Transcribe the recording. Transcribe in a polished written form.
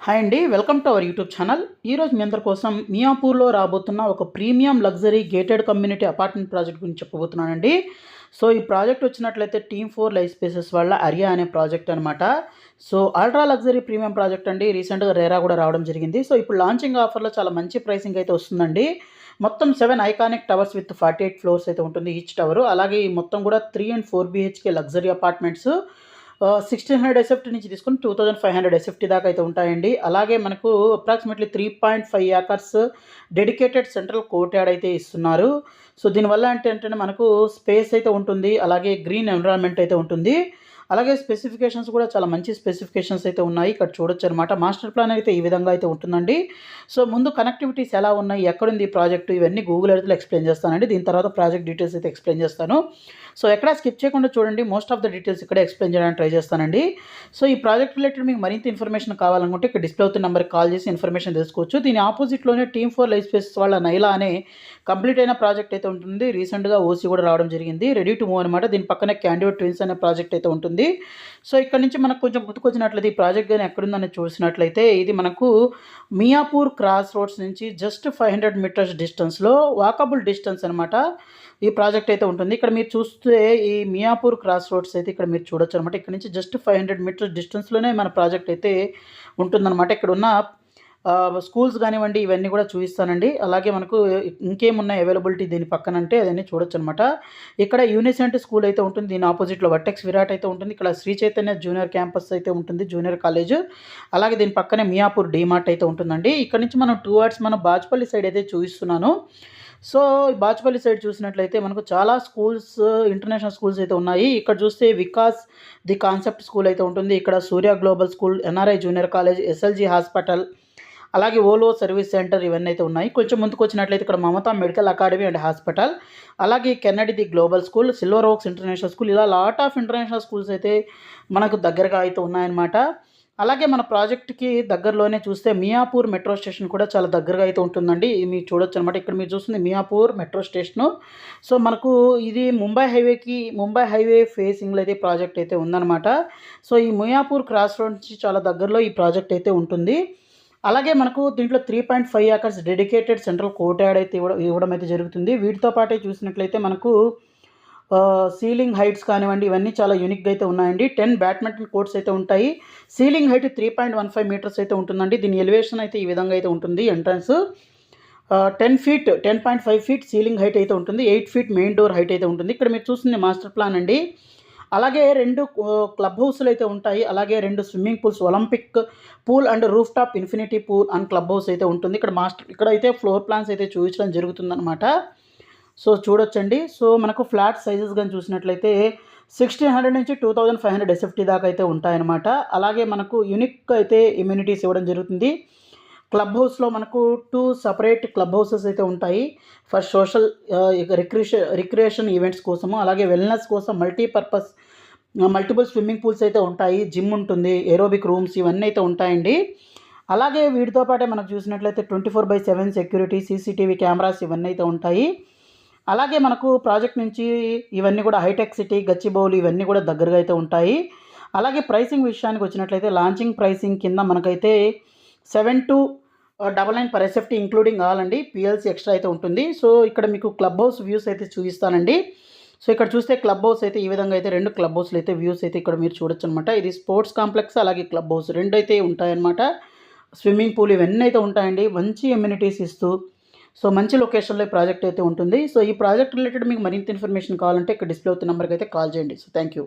Hi అండి, welcome to our YouTube channel. ఈరోజు మీ అందరి కోసం మియాపూర్లో రాబోతున్న ఒక premium luxury gated community apartment project గురించి చెప్పబోతున్నానండి. సో ఈ ప్రాజెక్ట్ వచ్చినట్లయితే టీమ్ 4 లైఫ్ స్పేసెస్ వాళ్ళ అరియా అనే ప్రాజెక్ట్ అనమాట. So ultra luxury premium project అండి. రీసెంట్గా రేరా కూడా రావడం జరిగింది. సో ఇప్పుడు లాంచింగ్ ఆఫర్లో చాలా మంచి ప్రైసింగ్ అయితే వస్తుందండి. మొత్తం 7 ఐకానిక్ టవర్స్ విత్ 48 ఫ్లోర్స్ అయితే ఉంటుంది ఈచ్ టవర్. అలాగే ఈ మొత్తం కూడా 3 and 4 BHK luxury apartments 1600 SFT నుంచి తీసుకొని 2500 ఎస్ఎఫ్టీ దాకా అయితే ఉంటాయండి. అలాగే మనకు approximately 3.5 acres dedicated central court yard అయితే ఇస్తున్నారు. సో దీనివల్ల ఏంటంటే మనకు స్పేస్ అయితే ఉంటుంది, అలాగే గ్రీన్ ఎన్విరాన్మెంట్ అయితే ఉంటుంది. అలాగే స్పెసిఫికేషన్స్ కూడా చాలా మంచి స్పెసిఫికేషన్స్ అయితే ఉన్నాయి. ఇక్కడ చూడొచ్చు అనమాట. మాస్టర్ ప్లాన్ అయితే ఈ విధంగా అయితే ఉంటుందండి. సో ముందు కనెక్టివిటీస్ ఎలా ఉన్నాయి, ఎక్కడుంది ఈ ప్రాజెక్టు, ఇవన్నీ గూగుల్ ఎర్త్లో ఎక్స్ప్లెయిన్ చేస్తానండి. దీని తర్వాత ప్రాజెక్ట్ డీటెయిల్స్ అయితే ఎక్స్ప్లెయిన్ చేస్తాను. సో ఎక్కడ స్కిప్ చేయకుండా చూడండి. మోస్ట్ ఆఫ్ ద డీటెయిల్స్ ఇక్కడే ఎక్స్ప్లెయిన్ చేయడానికి ట్రై చేస్తానండి. సో ఈ ప్రాజెక్ట్ రిలేటెడ్ మీకు మరింత ఇన్ఫర్మేషన్ కావాలనుకుంటే ఇక్కడ డిస్ప్లే అవుతున్న నెంబర్కి కాల్ చేసి ఇన్ఫర్మేషన్ తెలుసుకోవచ్చు. దీని ఆపోజిట్లోనే టీమ్ 4 లైఫ్ స్పేస్ వాళ్ళ నైలా అనే కంప్లీట్ అయిన ప్రాజెక్ట్ అయితే ఉంటుంది. రీసెంట్గా ఓసీ కూడా రావడం జరిగింది, రెడీ టు మూవ్ అనమాట. దీని పక్కనే క్యాండిడేట్ ట్విన్స్ అనే ప్రాజెక్ట్ అయితే ఉంటుంది. సో ఇక్కడ నుంచి మనకు కొంచెం గుర్తుకొచ్చినట్లయితే ఈ ప్రాజెక్ట్ కానీ ఎక్కడుందని చూసినట్లయితే ఇది మనకు మియాపూర్ క్రాస్ రోడ్స్ నుంచి జస్ట్ 500 మీటర్స్ డిస్టెన్స్లో వాకబుల్ డిస్టెన్స్ అనమాట ఈ ప్రాజెక్ట్ అయితే ఉంటుంది. ఇక్కడ మీరు చూస్తే ఈ మియాపూర్ క్రాస్ రోడ్స్ అయితే ఇక్కడ మీరు చూడొచ్చు అనమాట. ఇక్కడ నుంచి జస్ట్ 500 మీటర్స్ డిస్టెన్స్లోనే మన ప్రాజెక్ట్ అయితే ఉంటుందన్నమాట. ఇక్కడ ఉన్న స్కూల్స్ కానివ్వండి, ఇవన్నీ కూడా చూపిస్తానండి. అలాగే మనకు ఇంకేమున్నాయి అవైలబిలిటీ దీని పక్కన అంటే అదన్నీ చూడొచ్చు అనమాట. ఇక్కడ యూనిసెంట్ స్కూల్ అయితే ఉంటుంది. దీని ఆపోజిట్లో వర్టెక్స్ విరాట్ అయితే ఉంటుంది. ఇక్కడ శ్రీ చైతన్య జూనియర్ క్యాంపస్ అయితే ఉంటుంది, జూనియర్ కాలేజ్. అలాగే దీని పక్కనే మియాపూర్ డీమార్ట్ అయితే ఉంటుందండి. ఇక్కడ నుంచి మనం 2 hours మనం బాజ్పల్లి సైడ్ అయితే చూపిస్తున్నాను. సో బాజ్పల్లి సైడ్ చూసినట్లయితే మనకు చాలా స్కూల్స్, ఇంటర్నేషనల్ స్కూల్స్ అయితే ఉన్నాయి. ఇక్కడ చూస్తే వికాస్ ది కాన్సెప్ట్ స్కూల్ అయితే ఉంటుంది. ఇక్కడ Surya global school, NRI junior college, SLG hospital, అలాగే ఓలో సర్వీస్ సెంటర్, ఇవన్నీ అయితే ఉన్నాయి. కొంచెం ముందుకు వచ్చినట్లయితే ఇక్కడ Mamata medical academy and hospital, అలాగే Kennedy the global school, silver oaks international school, ఇలా లాట్ ఆఫ్ ఇంటర్నేషనల్ స్కూల్స్ అయితే మనకు దగ్గరగా అయితే ఉన్నాయన్నమాట. అలాగే మన ప్రాజెక్ట్కి దగ్గరలోనే చూస్తే మియాపూర్ మెట్రో స్టేషన్ కూడా చాలా దగ్గరగా అయితే ఉంటుందండి. మీరు చూడొచ్చు అనమాట. ఇక్కడ మీరు చూస్తుంది మియాపూర్ మెట్రో స్టేషను. సో మనకు ఇది ముంబై హైవే ఫేసింగ్లో అయితే ప్రాజెక్ట్ అయితే ఉందన్నమాట. సో ఈ మియాపూర్ క్రాస్ రోడ్ నుంచి చాలా దగ్గరలో ఈ ప్రాజెక్ట్ అయితే ఉంటుంది. అలాగే మనకు దీంట్లో 3.5 acres dedicated central court yard అయితే ఇవ్వడం అయితే జరుగుతుంది. వీటితో పాటే చూసినట్లయితే మనకు సీలింగ్ హైట్స్ కానివ్వండి, ఇవన్నీ చాలా యూనిక్గా అయితే ఉన్నాయండి. 10 బ్యాడ్మింటన్ కోర్ట్స్ అయితే ఉంటాయి. సీలింగ్ హైట్ 3.15 మీటర్స్ అయితే ఉంటుందండి. దీని ఎలివేషన్ అయితే ఈ విధంగా అయితే ఉంటుంది. ఎంట్రన్స్ 10.5 ఫీట్ సీలింగ్ హైట్ అయితే ఉంటుంది. 8 feet మెయిన్ డోర్ హైట్ అయితే ఉంటుంది. ఇక్కడ మీరు చూస్తుంది మాస్టర్ ప్లాన్ అండి. అలాగే 2 క్లబ్ హౌస్లు అయితే ఉంటాయి. అలాగే 2 swimming pools, Olympic pool and roof top infinity pool and club house అయితే ఉంటుంది. ఇక్కడ అయితే ఫ్లోర్ ప్లాన్స్ అయితే చూపించడం జరుగుతుందన్నమాట. సో చూడొచ్చండి. సో మనకు ఫ్లాట్ సైజెస్ కానీ చూసినట్లయితే 1600 నుంచి 2500 ఎస్ఎఫ్టీ దాకా అయితే ఉంటాయన్నమాట. అలాగే మనకు యూనిక్ అయితే ఇమ్యూనిటీస్ ఇవ్వడం జరుగుతుంది. క్లబ్ హౌస్లో మనకు 2 సెపరేట్ క్లబ్ హౌసెస్ అయితే ఉంటాయి. ఫర్ సోషల్ రిక్రియేషన్ ఈవెంట్స్ కోసము, అలాగే వెల్నెస్ కోసం మల్టిపుల్ స్విమ్మింగ్ పూల్స్ అయితే ఉంటాయి. జిమ్ ఉంటుంది, ఏరోబిక్ రూమ్స్, ఇవన్నీ అయితే ఉంటాయండి. అలాగే వీటితో పాటే మనకు చూసినట్లయితే 24/7 సెక్యూరిటీ, సీసీటీవీ కెమెరాస్, ఇవన్నీ అయితే ఉంటాయి. అలాగే మనకు ప్రాజెక్ట్ నుంచి ఇవన్నీ కూడా హైటెక్ సిటీ, గచ్చిబౌలి, ఇవన్నీ కూడా దగ్గరగా అయితే ఉంటాయి. అలాగే ప్రైసింగ్ విషయానికి వచ్చినట్లయితే లాంచింగ్ ప్రైసింగ్ కింద మనకైతే 7,299 per ఎస్ఎఫ్టీ ఇంక్లూడింగ్ ఆల్ అండి. పిఎల్సీ ఎక్స్ట్రా అయితే ఉంటుంది. సో ఇక్కడ మీకు క్లబ్ హౌస్ వ్యూస్ అయితే చూపిస్తానండి. సో ఇక్కడ చూస్తే క్లబ్ హౌస్ అయితే ఈ విధంగా అయితే 2 క్లబ్ హౌస్లు అయితే వ్యూస్ అయితే ఇక్కడ మీరు చూడొచ్చు అనమాట. ఇది స్పోర్ట్స్ కాంప్లెక్స్, అలాగే క్లబ్ హౌస్ 2 అయితే ఉంటాయన్నమాట. స్విమ్మింగ్ పూల్, ఇవన్నీ అయితే ఉంటాయండి. మంచి ఎమ్యూనిటీస్ ఇస్తూ సో మంచి లొకేషన్లో ఈ ప్రాజెక్ట్ అయితే ఉంటుంది. సో ఈ ప్రాజెక్ట్ రిలేటెడ్ మీకు మరింత ఇన్ఫర్మేషన్ కావాలంటే ఇక్కడ డిస్ప్లే అవుతున్న నెంబర్కి అయితే కాల్ చేయండి. So thank you.